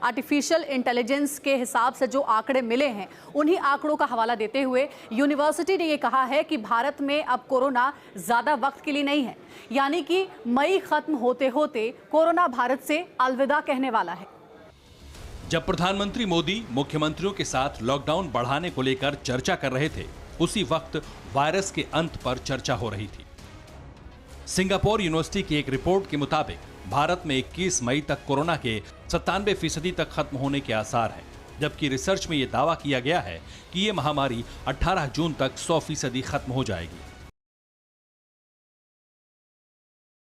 Artificial intelligence के हिसाब से जो आंकड़े मिले हैं, उन्हीं आंकड़ों का हवाला देते हुए यूनिवर्सिटी ने ये कहा है कि भारत में अब कोरोना ज्यादा वक्त के लिए नहीं है, यानी कि मई खत्म होते होते कोरोना भारत से अलविदा कहने वाला है। जब प्रधानमंत्री मोदी मुख्यमंत्रियों के साथ लॉकडाउन बढ़ाने को लेकर चर्चा कर रहे थे, उसी वक्त वायरस के अंत पर चर्चा हो रही थी। सिंगापुर यूनिवर्सिटी की एक रिपोर्ट के मुताबिक भारत में 21 मई तक कोरोना के 97% तक खत्म होने के आसार हैं, जबकि रिसर्च में यह दावा किया गया है कि यह महामारी 18 जून तक 100% खत्म हो जाएगी।